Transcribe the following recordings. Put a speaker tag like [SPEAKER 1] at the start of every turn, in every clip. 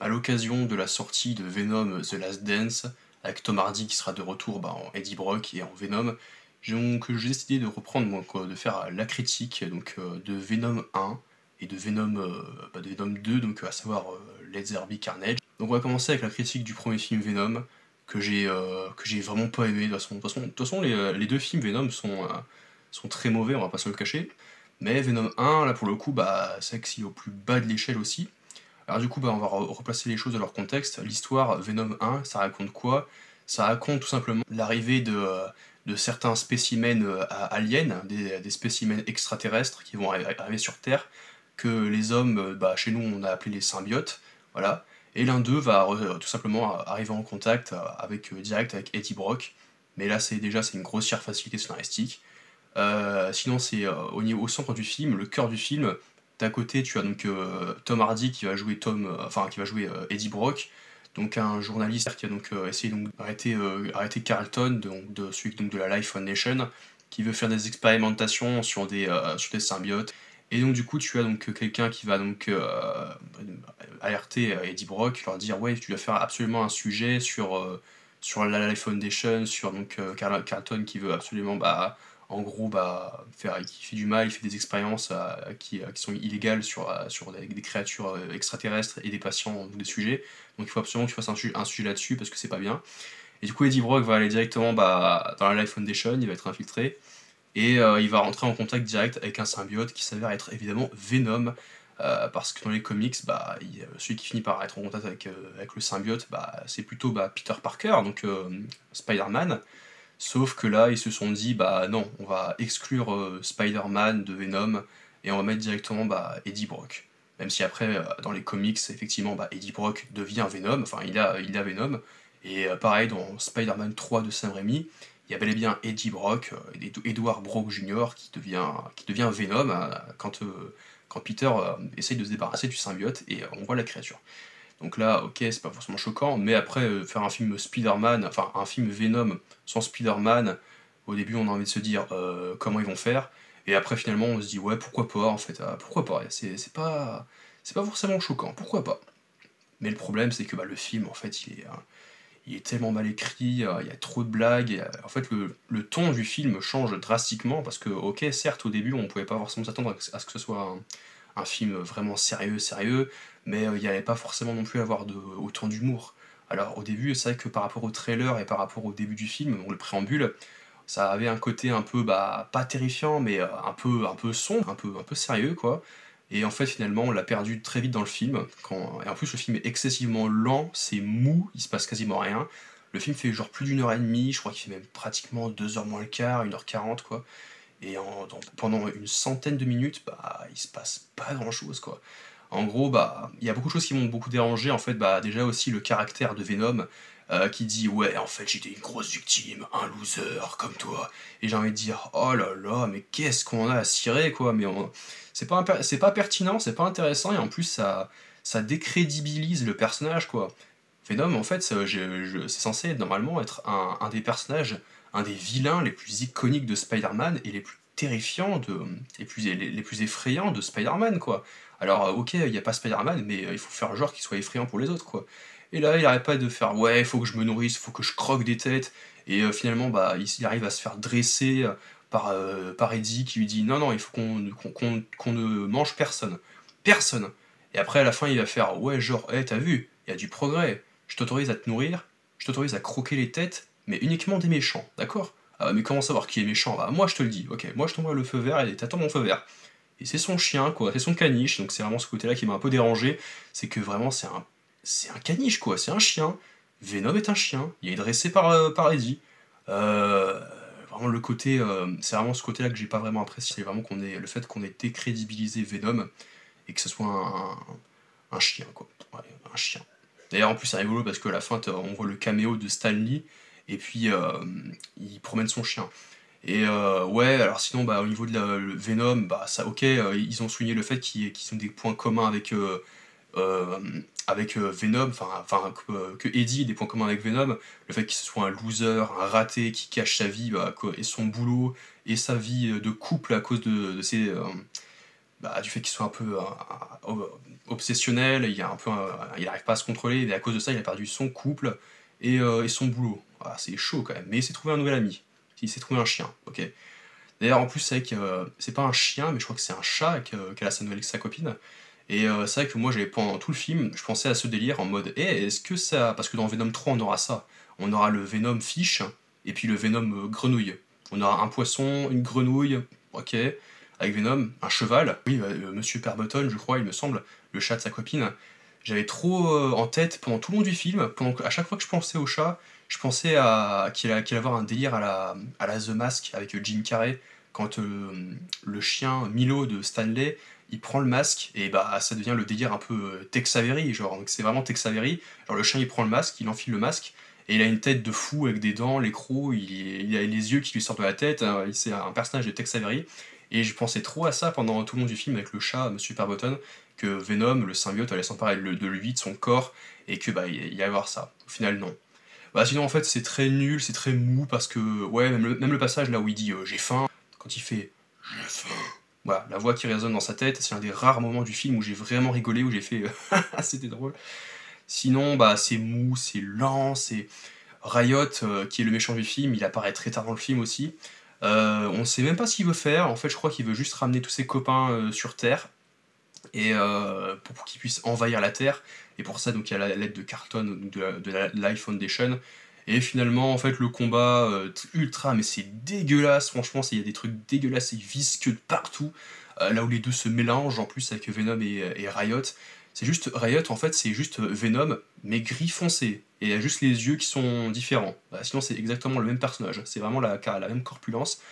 [SPEAKER 1] à l'occasion de la sortie de Venom The Last Dance, avec Tom Hardy qui sera de retour en Eddie Brock et en Venom, j'ai décidé de reprendre, de faire la critique de Venom 1 et de Venom 2, à savoir Let There Be Carnage. Donc on va commencer avec la critique du premier film Venom, que j'ai vraiment pas aimé. De toute façon, les deux films Venom sont très mauvais, on va pas se le cacher. Mais Venom 1, là pour le coup, c'est vrai que c'est au plus bas de l'échelle aussi. Alors du coup, on va replacer les choses dans leur contexte. L'histoire Venom 1, ça raconte quoi? Ça raconte tout simplement l'arrivée de certains spécimens aliens, des spécimens extraterrestres qui vont arriver sur Terre, que les hommes, chez nous, on a appelé les symbiotes, voilà. Et l'un d'eux va tout simplement arriver en contact direct avec Eddie Brock. Mais là, c'est une grossière facilité scénaristique. Sinon, c'est au centre du film, le cœur du film. D'à côté, tu as Tom Hardy qui va jouer Eddie Brock, donc un journaliste qui a essayé d'arrêter Carlton, celui de la Life Foundation, qui veut faire des expérimentations sur des symbiotes. Et donc du coup, tu as quelqu'un qui va alerter Eddie Brock, leur dire ouais, tu dois faire absolument un sujet sur la Life Foundation, sur Carlton qui veut absolument en gros, il fait du mal, il fait des expériences qui sont illégales sur des créatures extraterrestres et des patients, donc des sujets. Donc il faut absolument que tu fasses un sujet là-dessus parce que c'est pas bien. Et du coup, Eddie Brock va aller directement dans la Life Foundation, il va être infiltré, et il va rentrer en contact direct avec un symbiote qui s'avère être évidemment Venom, parce que dans les comics, celui qui finit par être en contact avec le symbiote, c'est plutôt Peter Parker, donc Spider-Man. Sauf que là, ils se sont dit, non, on va exclure Spider-Man de Venom et on va mettre directement Eddie Brock. Même si après, dans les comics, effectivement, Eddie Brock devient Venom, enfin, il a Venom. Et pareil, dans Spider-Man 3 de Sam Raimi, il y a bel et bien Eddie Brock, Edward Brock Jr., qui devient Venom quand Peter essaye de se débarrasser du symbiote et on voit la créature. Donc là, ok, c'est pas forcément choquant, mais après, faire un film Spider-Man, enfin un film Venom sans Spider-Man, au début on a envie de se dire comment ils vont faire, et après finalement on se dit ouais, pourquoi pas en fait, pourquoi pas, c'est pas forcément choquant, pourquoi pas. Mais le problème c'est que le film en fait il est tellement mal écrit, il y a trop de blagues, et, en fait le ton du film change drastiquement, parce que ok, certes au début on pouvait pas forcément s'attendre à ce que ce soit un film vraiment sérieux, mais il n'y allait pas forcément non plus avoir autant d'humour. Alors au début, c'est vrai que par rapport au trailer et par rapport au début du film, donc le préambule, ça avait un côté un peu, pas terrifiant, mais un peu sombre, un peu sérieux, quoi. Et en fait, finalement, on l'a perdu très vite dans le film. Et en plus, le film est excessivement lent, c'est mou, il se passe quasiment rien. Le film fait genre plus d'1 h 30, je crois qu'il fait même pratiquement 2 h moins le quart, 1 h 40, quoi. Et pendant une centaine de minutes, il se passe pas grand chose, quoi. En gros, il y a beaucoup de choses qui m'ont beaucoup dérangé, en fait, déjà aussi le caractère de Venom, qui dit ouais, en fait j'étais une grosse victime, un loser comme toi. Et j'ai envie de dire oh là là, mais qu'est-ce qu'on a à cirer, quoi. C'est pas pertinent, c'est pas intéressant, et en plus ça décrédibilise le personnage, quoi. Venom, en fait, c'est censé normalement être un des personnages, un des vilains les plus iconiques de Spider-Man et les plus terrifiants, les plus effrayants de Spider-Man, quoi. Alors, ok, il n'y a pas Spider-Man, mais il faut faire genre qu'il soit effrayant pour les autres, quoi. Et là, il arrête pas de faire ouais, il faut que je me nourrisse, il faut que je croque des têtes, et finalement, il arrive à se faire dresser par Eddie qui lui dit non, non, il faut qu'on ne mange personne. Personne. Et après, à la fin, il va faire ouais, genre, hey, t'as vu, il y a du progrès. Je t'autorise à te nourrir, je t'autorise à croquer les têtes, mais uniquement des méchants, d'accord? Ah, mais comment savoir qui est méchant? Bah, moi je te le dis, ok, moi je t'envoie le feu vert et t'attends mon feu vert. Et c'est son chien, quoi, c'est son caniche, donc c'est vraiment ce côté-là qui m'a un peu dérangé, c'est que vraiment c'est un caniche, quoi, c'est un chien. Venom est un chien, il est dressé par Eddie. Euh, vraiment le côté, c'est vraiment ce côté-là que j'ai pas vraiment apprécié, c'est vraiment le fait qu'on ait décrédibilisé Venom et que ce soit un chien, quoi. Ouais, un chien. D'ailleurs, en plus, c'est rigolo parce qu'à la fin, on voit le caméo de Stan Lee, et puis il promène son chien. Et ouais, alors sinon, au niveau de le Venom, ça, ok, ils ont souligné le fait qu'ils ont des points communs euh, avec Venom, que Eddie ait des points communs avec Venom, le fait qu'il soit un loser, un raté qui cache sa vie, et son boulot, et sa vie de couple à cause de ses, du fait qu'il soit un peu obsessionnel, il n'arrive pas à se contrôler, et à cause de ça, il a perdu son couple et son boulot. Voilà, c'est chaud quand même, mais il s'est trouvé un nouvel ami. Il s'est trouvé un chien, ok. D'ailleurs, en plus, c'est vrai que c'est pas un chien, mais je crois que c'est un chat qu'elle a sa copine. Et c'est vrai que moi, pendant tout le film, je pensais à ce délire en mode, est-ce que ça. Parce que dans Venom 3, on aura ça. On aura le Venom fiche, et puis le Venom grenouille. On aura un poisson, une grenouille, ok, avec Venom, un cheval. Oui, Monsieur Perbotton, je crois, il me semble, le chat de sa copine. J'avais trop en tête pendant tout le long du film, à chaque fois que je pensais au chat, je pensais qu'il allait avoir un délire à la The Mask avec Jim Carrey, quand le chien Milo de Stanley, il prend le masque, et bah ça devient le délire un peu Tex Avery, genre, donc c'est vraiment Tex Avery, genre le chien il prend le masque, il enfile le masque, et il a une tête de fou avec des dents, les crocs, il a les yeux qui lui sortent de la tête, hein, c'est un personnage de Tex Avery, et je pensais trop à ça pendant tout le long du film avec le chat, Monsieur Perbotton, que Venom, le symbiote, allait s'emparer de lui, de son corps, et que bah il y avoir ça. Au final, non. Bah sinon en fait c'est très nul, c'est très mou parce que ouais même le passage là où il dit j'ai faim, quand il fait j'ai faim. Voilà, la voix qui résonne dans sa tête, c'est un des rares moments du film où j'ai vraiment rigolé, où j'ai fait c'était drôle. Sinon bah c'est mou, c'est lent, c'est Riot qui est le méchant du film, il apparaît très tard dans le film aussi. On sait même pas ce qu'il veut faire, en fait je crois qu'il veut juste ramener tous ses copains sur Terre et pour qu'ils puissent envahir la Terre. Et pour ça, donc il y a l'aide de Carlton, donc de la Life Foundation. Et finalement, en fait, le combat ultra, mais c'est dégueulasse, franchement, il y a des trucs dégueulasses, c'est visqueux de partout, là où les deux se mélangent, en plus avec Venom et Riot. C'est juste, Riot, en fait, c'est juste Venom, mais gris foncé, et il y a juste les yeux qui sont différents. Sinon, c'est exactement le même personnage, c'est vraiment la même corpulence.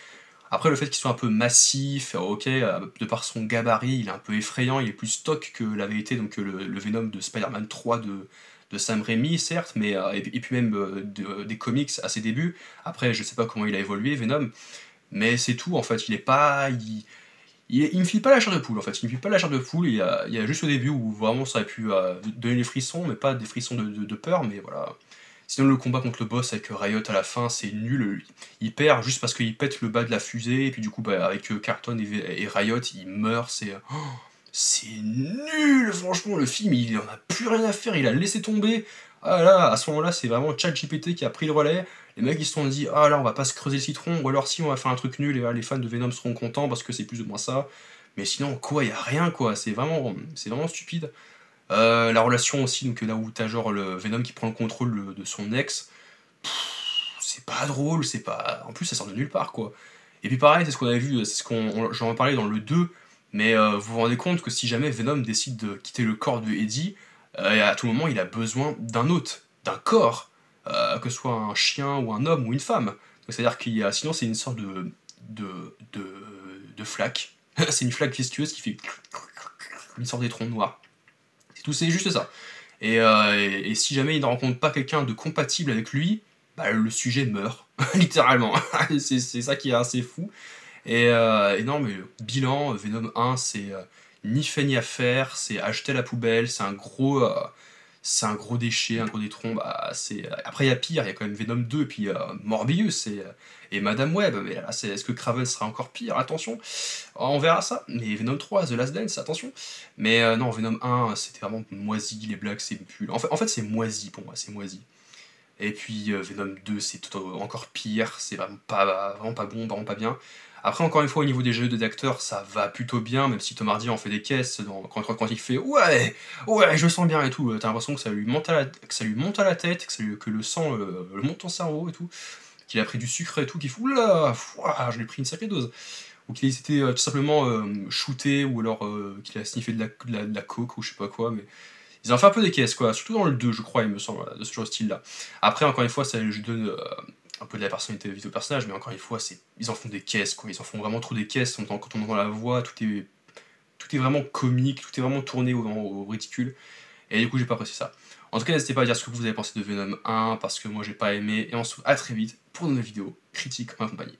[SPEAKER 1] Après, le fait qu'il soit un peu massif, ok, de par son gabarit, il est un peu effrayant, il est plus stock que l'avait été donc, le Venom de Spider-Man 3 de Sam Raimi, certes, mais, et puis même des comics à ses débuts. Après, je sais pas comment il a évolué, Venom, mais c'est tout, en fait, il est pas... Il me file pas la chair de poule, en fait, il me file pas la chair de poule, il y a juste au début où vraiment ça aurait pu donner les frissons, mais pas des frissons de peur, mais voilà. Sinon, le combat contre le boss avec Riot à la fin, c'est nul. Il perd juste parce qu'il pète le bas de la fusée, et puis du coup, bah, avec Carlton et Riot, il meurt. C'est nul, franchement. Le film, il en a plus rien à faire, il a laissé tomber. Ah là, à ce moment-là, c'est vraiment ChatGPT qui a pris le relais. Les mecs, ils se sont dit, ah là, on va pas se creuser le citron, ou alors si, on va faire un truc nul, et là, les fans de Venom seront contents parce que c'est plus ou moins ça. Mais sinon, quoi, y a rien, quoi. C'est vraiment stupide. La relation aussi, donc là où t'as genre le Venom qui prend le contrôle de son ex, c'est pas drôle, c'est pas. En plus, ça sort de nulle part, quoi. Et puis pareil, c'est ce qu'on avait vu, j'en parlais dans le 2, mais vous vous rendez compte que si jamais Venom décide de quitter le corps de Eddie, à tout moment, il a besoin d'un hôte, d'un corps, que ce soit un chien ou un homme ou une femme. Donc c'est-à-dire sinon c'est une sorte de flaque. C'est une flaque visqueuse qui fait une sorte d'étron noir. C'est tout, c'est juste ça. Et si jamais il ne rencontre pas quelqu'un de compatible avec lui, bah, le sujet meurt, littéralement. c'est ça qui est assez fou. Et non, mais bilan, Venom 1, c'est ni fait ni à faire, c'est acheté à la poubelle, c'est un gros déchet, un gros détron. Bah, après, il y a pire, il y a quand même Venom 2, et puis Morbius et Madame Web. Mais là, est-ce que Kraven sera encore pire? Attention, on verra ça. Mais Venom 3, The Last Dance, attention. Mais non, Venom 1, c'était vraiment moisi, les blagues, c'est nul. En fait c'est moisi pour moi, c'est moisi. Et puis Venom 2, c'est encore pire, c'est vraiment pas bon, vraiment pas bien. Après, encore une fois, au niveau des jeux d'acteurs, ça va plutôt bien, même si Tom Hardy en fait des caisses quand il fait ouais, ouais, je sens bien et tout. T'as l'impression que ça lui monte à la tête, que le sang le monte en cerveau et tout, qu'il a pris du sucre et tout, qu'il fait oula, je l'ai pris une sacrée dose. Ou qu'il a été tout simplement shooté, ou alors qu'il a sniffé de la coke ou je sais pas quoi, mais ils ont fait un peu des caisses, quoi, surtout dans le 2, je crois, il me semble, de ce genre de style-là. Après, encore une fois, ça je donne un peu de la personnalité au personnage, mais encore une fois, ils en font des caisses, quoi, ils en font vraiment trop des caisses, quand on entend la voix, tout est vraiment comique, tout est vraiment tourné au ridicule, et du coup, j'ai pas apprécié ça. En tout cas, n'hésitez pas à dire ce que vous avez pensé de Venom 1, parce que moi, j'ai pas aimé, et on se retrouve à très vite pour une nouvelle vidéo critique en ma compagnie.